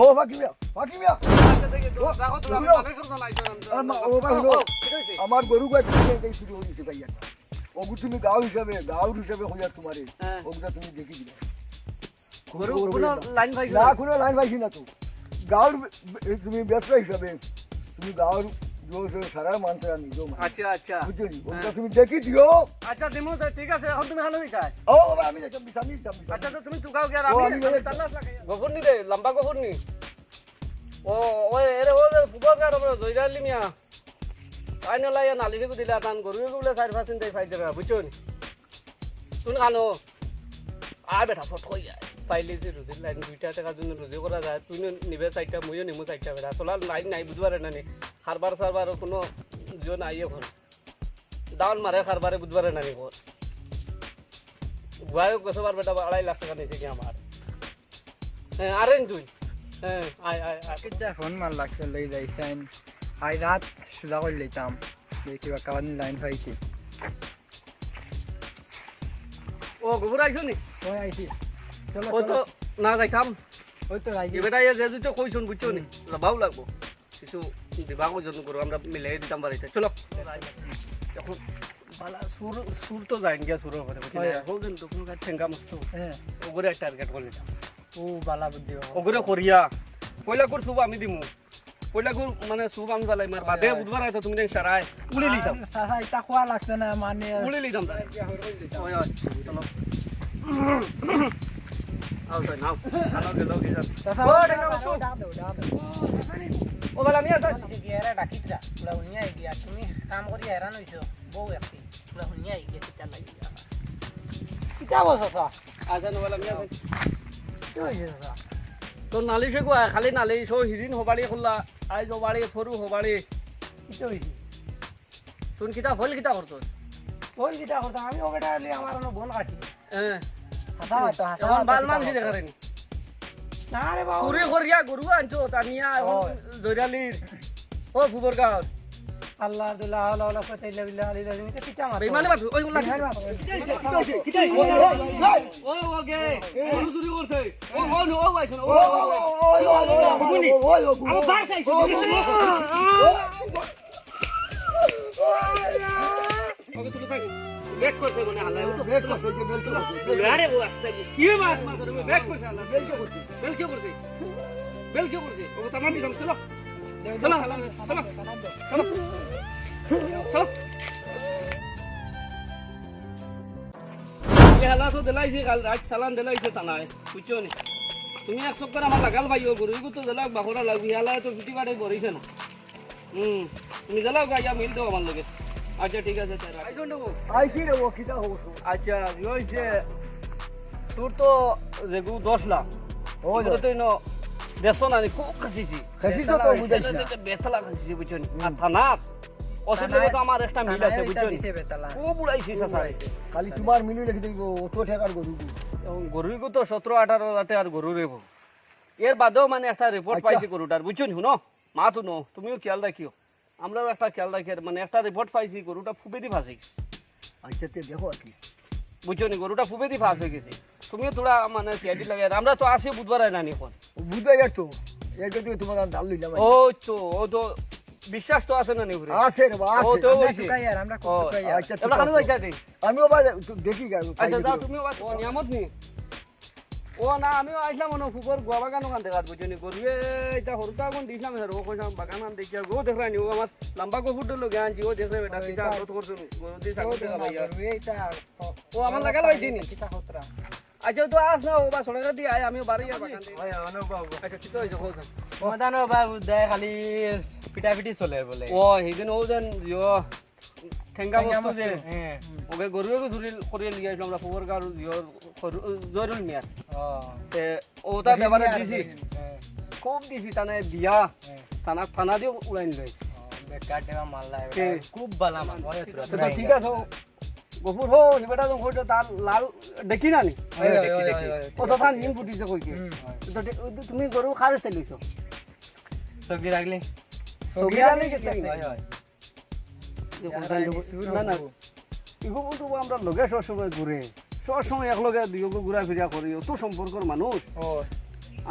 ও ফাকিমিয়া ফাকিমিয়া আমার গরু গাছ শুরু হয়ে গেছে ভাইয়া ওগু তুমি গাঁও হিসাবে হইয়া তোমার ওগুলা তুমি দেখি দিলা না কোনো লাইন পাইছি না তো গাঁওর তুমি ব্যবসা হিসাবে তুমি গাঁওর সারা মানতে আমি আচ্ছা আচ্ছা বুঝছো ওগুলা তুমি দেখি দিও আচ্ছা দিমু ঠিক আছে এখন তুমি খানো দিছাই ও বাবা আমি দেখি আমি আচ্ছা তো তুমি টুকাও কি আর আমি তাল্লাস লাগাই গোবর নি রে লম্বা গোবর নি ও ওই এরে ও ফুবর কার আমরা জয়রালি মিয়া আইন লাই নালিশে কো দিলা তান গরু গুলো 4-5 দিন ফাইতে রা বুঝছো নি তুমি খানো আ বেটা ফট হই যায় পাইলে যে রুজি লাইন 2 টাকার জন্য রুজি করা যায় তুই নিবে 4টা মইও নিমু 4টা বেটা তোলা লাইন নাই বুঝবারে না নি খারবার সারবার কোনো জন আইয়ে ঘর ডাউন মারে খারবারে বুঝবারে না নি ঘর গুয়ায় গছবার বেটা 2.5 লাখ টাকা নিছে কি আমার হ্যাঁ আরেন তুই হ্যাঁ আয় আয় কিচ্ছা ফোন মার লাগছে লই যাইছেন আই রাত সুদা করে লইতাম দেখি বা কারণ লাইন পাইছি ও গোবর আইছো নি ওই আইছি চলো ও তো না যাইতাম ওই তো রাইজি এ বেটা এ যে তো কইছুন বুঝছো নি ভালো লাগবো কিছু বিভাগও যত্ন করো আমরা মিলাই দিতাম বাড়িতে চলো এখন বালা সুর তো যাই গিয়া সুর করে হোদিন তো কোনো ঠেঙ্গা মস্ত হ্যাঁ ওগরে টার্গেট করে দিতাম ও বালা বুদ্ধি ওগরে করিয়া পয়লা কর সুব আমি দিমু পয়লা কর মানে সুব আমি বালাই মার বাদে বুধবার আইতো তুমি দেখ সারায় উড়ে লিতাম সাহা ইতা খোয়া লাগছে না মানে উড়ে লিতাম ওই ওই চলো আও তো নাও আলো দে দাও দিজাম ও ঠেঙ্গা মস্ত ও বালা মিয়া স্যার গিয়ারা ডাকিতরা পুরা হুনিয়া গিয়া তুমি কাম করি হেরান হইছো বউ একটি পুরা হুনিয়া গিয়া চিতা লাগি কিতা বসা আজান বালা মিয়া কি হইছে দাদা তো নালিশে গো খালি নালিশ ও হিরিন হবাড়ি খুললা আই জবাড়ি ফরু হবাড়ি কি হইছে তুই কিতা হল কিতা করতো ওই যেটা কথা আমি ওটা লি আমার না বোন কাটি হ্যাঁ হাসা হয়তো হাসা এখন বাল মানছি দেখারেনি না রে বাবা চুরি করিয়া গরু আনছো তানিয়া জয়রালির ও ফুবর গাঁও আল্লাহ দুল্লাহ আল্লাহ আল্লাহ ফাতাইলা বিল্লাহ আলী রাজি তে পিতা মার বেমানে মারছো ওই গুলা ও ওকে গরু চুরি করছে ও ও আইছো ও বুনি আমার বাস আইছো ওকে তুই থাক ব্যাক করছে মানে আল্লাহ তো ব্যাক করছে যে বেল করছে আরে ও আসতে কি মাছ মাছ তুমি ব্যাক করছে আল্লাহ বেল কি করছে বেল কি করছে ও তো নামি দাম চলো চলো চলো চলো চলো ये हला तो दिलाई से काल रात सालान दिलाई से तना है पूछो नहीं তুমি এক সপ্তাহ আমার লাগাল ভাই ও গরু তো দিলাক বাখরা লাগি হালা তো ফিটি বাড়ে বরিছে না তুমি দিলাও গাইয়া মিল দাও আমার লগে আচ্ছা ঠিক আছে স্যার আই ডোন্ট নো আইছি রে ও কিটা হবো আচ্ছা হইছে তোর তো যেগু 10 লাখ ও তো ইনো দেশো না খুব খাসিছি খাসিছো তো বুঝাইছ না বেতলা খাসিছি বুঝছো নি আর থানা অসলে তো আমার একটা মিল আছে বুঝছো নি ও বুড়াইছি সাসাই খালি তোমার মিলি রেখে দিব অত টাকার গরু গরুইগো তো 17-18 হাজার আর গরু রেবো এর বাদেও মানে একটা রিপোর্ট পাইছি গরুটার বুঝছো নি শুনো মা তো নো তুমিও খেয়াল রাখিও আমরাও একটা খেয়াল রাখি মানে একটা রিপোর্ট পাইছি গরুটা ফুবে দি ফাঁসে গেছে আচ্ছা তে দেখো আর কি বুঝছো নি গরুটা ফুবে দি ফাঁস হয়ে গেছে তুমিও তোরা মানে সিআইডি লাগাই আমরা তো আসি বুধবার না নি এখন বুঝবে যাচ্ছ এর থেকে তোমার ডাল লইলাম ও তো ও তো বিশ্বাস তো আছে না নি ঘুরে আছে রে ও আছে তো আমরা হইছে টুকাই আর আমরা খুব টুকাই আর আচ্ছা এবার কানে যাইতা দে আমিও বাজে দেখি গায় আচ্ছা যাও তুমি ও নিয়ামত নি ও না আমিও আইলাম মনে ফুকর গোয়া বাগানো কান দেখাত বুঝনি গরুয়ে এটা হরুটা কোন দিছিলাম আর ও কইলাম বাগান দেখিয়া গো দেখরানি ও আমার লম্বা গো ফুটল লগে আনছি ও দেখে বেটা কিটা আদত করছ গরু দি সাগর দেখা ভাইয়া এইটা ও আমার লাগাল ভাই দিনি কিতা হতরা আচ্ছা তো আস না ও বা সড়কা দি আই আমিও বাড়ি আর বাগান দে আচ্ছা ঠিক হইছে কোছ মদানো বাবু দেয় খালি পিটা পিটি চলে বলে ও হেদিন ও যেন ইয়ো ঠেঙ্গা বস্তু যে হ্যাঁ ওকে গরুয়ে চুরি করে লিয়ে আসলাম আমরা ফুবর গার জয়রুল মিয়ার তে ওটা ব্যাপারে দিছি খুব দিছি তানে দিয়া থানা দিয়ে উড়াই নিল বেকার টাকা মারলা কে? খুব বালা মার তো ঠিক আছে গফুর হো নিবেটা তো হইতো তার লাল দেখি না নি কত খান হিম ফুটিছে কইকে তো তুমি গরু খারে চালিছো সবজি রাখলে সবজি রাখলে কি না না ইগো কিন্তু আমরা লগে সবসময় ঘুরে সবসময় একলগে দুইগো ঘুরা ফিরা করি অত সম্পর্কর মানুষ ও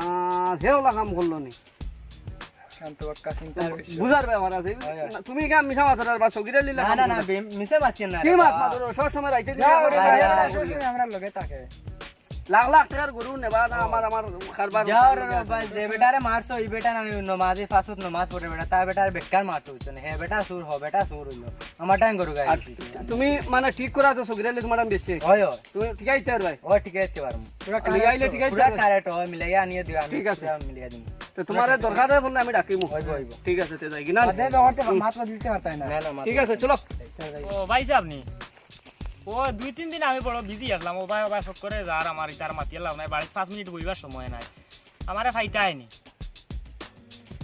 আর হেওলা কাম করলো নি শান্ত বাক্কা চিন্তার বিষয়। বুঝার ব্যাপার আছে তুমি কেন মিশা মাথার বা চকিরে লিলা না না না মিছে মারছেন না কি মাত মাত্র সব সময় রাইতে যাও রে ভাই, যা, আমরা যা, সবসময় আমরা লগে থাকে। লাখ লাখ টাকার গরু নেবা না আমার কারবার যাও রে ভাই যে বেটারে মারছো এই বেটা না নমাজে ফাসুত নমাজ পড়ে বেটা তার বেটার বেকার মারছো হইছে না হে বেটা সুর হ বেটা সুর হইলো আমার টাইম গরু গাই তুমি মানে ঠিক করা তো চকিরে লিখ ম্যাডাম বেশি হয় হয় তুমি ঠিক আছে ভাই ও ঠিক আছে পারমু পুরা লিগাইলে ঠিক আছে পুরা কারেক্ট হয় মিলাইয়া আনিয়ে দিও আমি ঠিক আছে। পুরা মিলাইয়া দিমু তো তোমার দরকার বললে আমি ডাকিমু হইব হইব ঠিক আছে তে যাই কি না বাদে জগতে মাত্র দিতে পারতাই না। না না ঠিক আছে চলো ও ভাইছে আপনি ও 2-3 দিন আমি বড় বিজি আসলাম ও ভাই সব করে যার আমার ইতার মাতি লাভ নাই বাড়িতে 5 মিনিট বইবার সময় নাই আমারে ফাইতে আইনি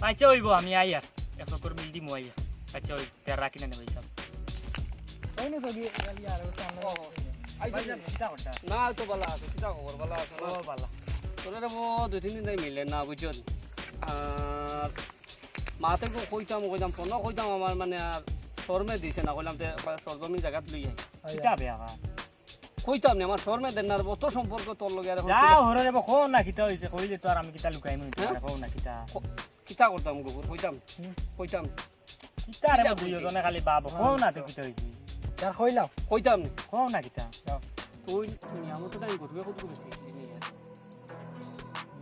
আচ্ছা হইব আমি আই আর একশো করে মিল দিমু আইয়া আচ্ছা ওই তের রাখি না নেবে সব ওই না সবই খালি আর ওটা আমরা না তো বলা আছে কিটা খবর বলা আছে ও বলা তোরে ও 2-3 দিন মিলে না বুঝছো আর মাতে কইতাম ফোন কইতাম আমার মানে আর শর্মে দিছে না কইলাম তে সরজমিন জায়গাত লই আই কিতা বেয়া কা কইতাম না আমার শর্মে দেন না আর অত সম্পর্ক তোর লগে আর এখন যা হরে দেব খো না কিতা হইছে কইলে তো আর আমি কিতা লুকাই মুই তোমারে খো না কিতা কিতা করতাম গোবর কইতাম কিতা রে দুইজনে খালি বাপ খো না তো কিতা হইছে যার কইলাম কইতাম না খো না কিতা তুই নিয়ামত টাইম করবে কত বেশি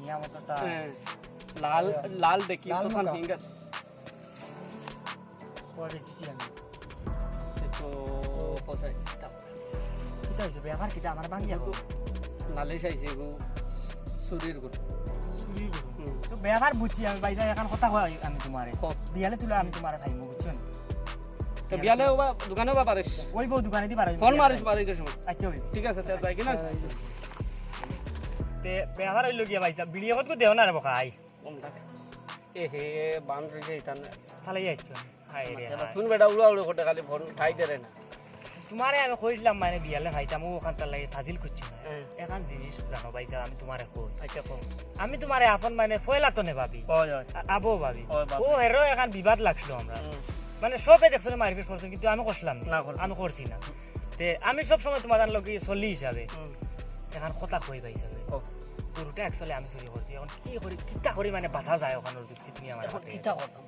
নিয়ামতটা লাল লাল দেখি লাল তো খান মুগা। ফিঙ্গাস পড়েছি আমি তো কোথায় কিতা হইছে বেয়ার কিতা আমার বাঙ্গিয়া গো নালিশ আইছে গো শরীর গো চুরি গো তো বেয়ার বুঝছি আমি বাইজা এখন কথা কই আমি তোমারে কও। বিয়ালে তুলে আমি তোমারে খাইমু বুঝছো তো বিয়ালে ওবা দোকানে বা পারিস ওই বউ দোকানে দি পারো ফোন মারিস বাড়িতে সময় আচ্ছা ওই ঠিক আছে তে যাই কিনা তে বেহার হইল গিয়া ভাইসা ভিডিও কত দেও না রে বকাই কোন থাকে এ হে বান রইছে ইতান খালি যাইছো হাই রে হাই। শুন বেটা উড়া উড়ে কোটে খালি ফোন ঠাই দেরে না তোমারে আমি কইলাম মানে বিয়ালে খাইতাম ও ওখান তার লাগে ফাজিল করছি না এখন জিনিস জানো ভাইসা আমি তোমারে কই আচ্ছা কো আমি তোমারে আপন মানে ফয়লা তো নে ভাবি ওই ওই আবো ভাবি ওই বাবা। ও হেরো এখন বিবাদ লাগছিল আমরা মানে সবে দেখছো না মারপিট করছো কিন্তু আমি করছিলাম না, না করছি। আমি করছি না তে আমি সব সময় তোমার লগে চলি হিসাবে এখন কথা কই ভাই হিসাবে ও গরুটা অ্যাকচুয়ালি আমি চুরি করছি এখন কি করি কিতা করি মানে বাঁচা যায় ওখানে তুমি আমার এখন হাতে। কিতা করতাম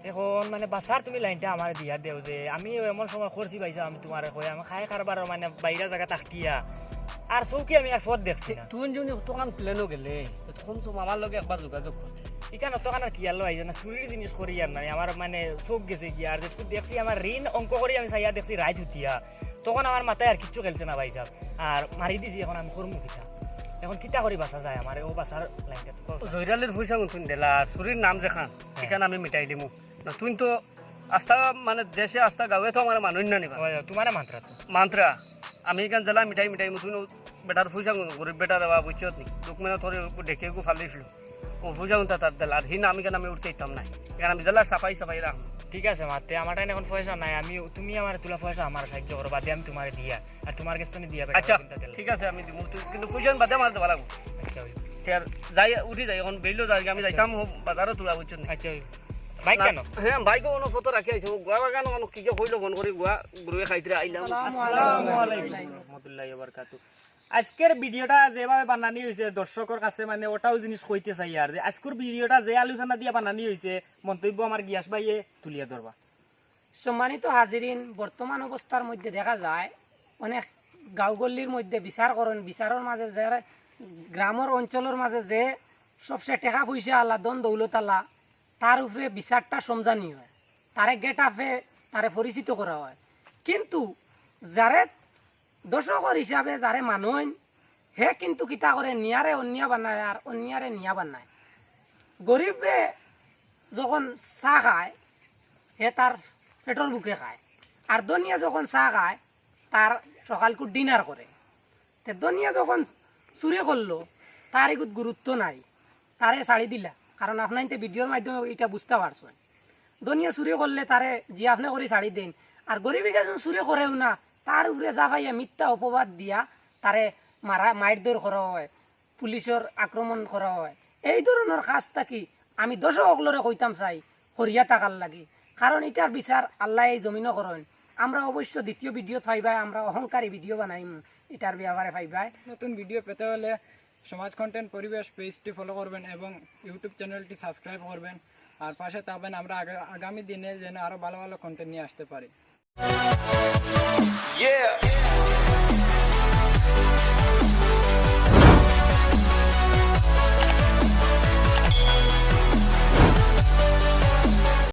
এখন মানে বাসার তুমি লাইনটা আমার দিয়া দেও যে আমি এমন সময় করছি পাইছা আমি তোমার কই আমি খাই কারবার মানে বাইরে জায়গা তাকিয়া আর চৌকি আমি আর ফট দেখছি না তুই যদি দোকান প্লেনও গেলে তখন তো মামার লগে একবার যোগাযোগ করতে এখানে তো আর কি আলো আইছে না চুরির জিনিস করি আর নাই আমার মানে চোখ গেছে কি আর যেটুকু দেখছি আমার ঋণ অঙ্ক করি আমি চাইয়া দেখছি রাইত উঠিয়া তখন আমার মাথায় আর কিচ্ছু খেলছে না ভাই সাহেব আর মারি দিছি এখন আমি করবো কিতা এখন কিতা করি বাসা যায় আমার ও বাসার লাইনটা জয়রালের পয়সা শুন দিলা চুরির নাম দেখান এখানে আমি মিটাই দিমু না তুই তো আস্থা মানে দেশে আস্থা গাঁৱে তো আমার মানুষ না নিবা তোমার মাত্রা তো মান্ত্রা আমি এখানে জেলা মিঠাই মিঠাই মুসুন বেটার পয়সা গরিব বেটার বা বুঝছো নি লোক মানে তোর দেখে গো ফালিছিল ও পয়সা তার দিলা আর হিন আমি কেন আমি উঠতে ইতাম নাই এখানে আমি জেলা সাফাই সাফাই রাখলাম ঠিক আছে মাতে আমার টাইম এখন পয়সা নাই আমি তুমি আমার তোলা পয়সা আমার সাহায্য করো বাদে আমি তোমার দিয়া আর তোমার কাছে তুমি দিয়া আচ্ছা ঠিক আছে আমি দিমু তুই কিন্তু পয়সা বাদে আমার দেওয়া লাগবো যাই উঠি যাই এখন বেইলো যাই আমি যাইতাম বাজারও তোলা বুঝছো নি আচ্ছা বাইক কেন হ্যাঁ বাইকও কোনো ফটো রাখি আইছে গোয়া বাগান কোনো কি কইলো ফোন করে গোয়া গরুয়ে খাইতে আইলাম আজকের ভিডিওটা যেভাবে বানানি হয়েছে দর্শকের কাছে মানে ওটাও জিনিস কইতে চাই আর যে আজকের ভিডিওটা যে আলোচনা দিয়ে বানানি হয়েছে মন্তব্য আমার গিয়াস ভাইয়ে তুলিয়া ধরবা সম্মানিত হাজিরিন বর্তমান অবস্থার মধ্যে দেখা যায় অনেক গাঁওগল্লির মধ্যে বিচারের মাঝে যে গ্রামের অঞ্চলের মাঝে যে সবচেয়ে টেকা পয়সা আল্লাহ দন দৌলত আল্লাহ তার উপরে বিচারটা সমজানি হয় তারে গেট আপে তারে পরিচিত করা হয় কিন্তু যারে দর্শকর হিসাবে যারে মানুষ হে কিন্তু কিতা করে নিয়ারে অন্যা বানায় আর অন্যারে নিয়া বানায় গরিবে যখন চাহ খায় হে তার পেটর বুকে খায় আর দনিয়া যখন চাহ খায় তার সকালকু ডিনার করে তে দনিয়া যখন চুরি করলো তার এগুত গুরুত্ব নাই তারে ছাড়ি দিলা কারণ আপনার ভিডিওর মাধ্যমে এটা বুঝতে পারছেন দনিয়া চুরি করলে তারে যে আপনি করে ছাড়ি দেন আর গরিবিকে যখন চুরি করেও না তার উপরে যা ভাইয়া মিথ্যা অপবাদ দিয়া তারে মারধর করা হয় পুলিশের আক্রমণ করা হয় এই ধরনের কাজ থাকি আমি দর্শকলরে কইতাম চাই হরিয়া টাকার লাগি কারণ এটার বিচার আল্লাহ এই জমিনও করেন আমরা অবশ্য দ্বিতীয় ভিডিও পাইবাই আমরা অহংকারী ভিডিও বানাইম এটার ব্যাপারে পাইবাই নতুন ভিডিও পেতে হলে সমাজ কন্টেন্ট পরিবেশ পেজটি ফলো করবেন এবং ইউটিউব চ্যানেলটি সাবস্ক্রাইব করবেন। আর পাশে থাকবেন, আমরা আগামী দিনে যেন আরও ভালো ভালো কন্টেন্ট নিয়ে আসতে পারি। Yeah.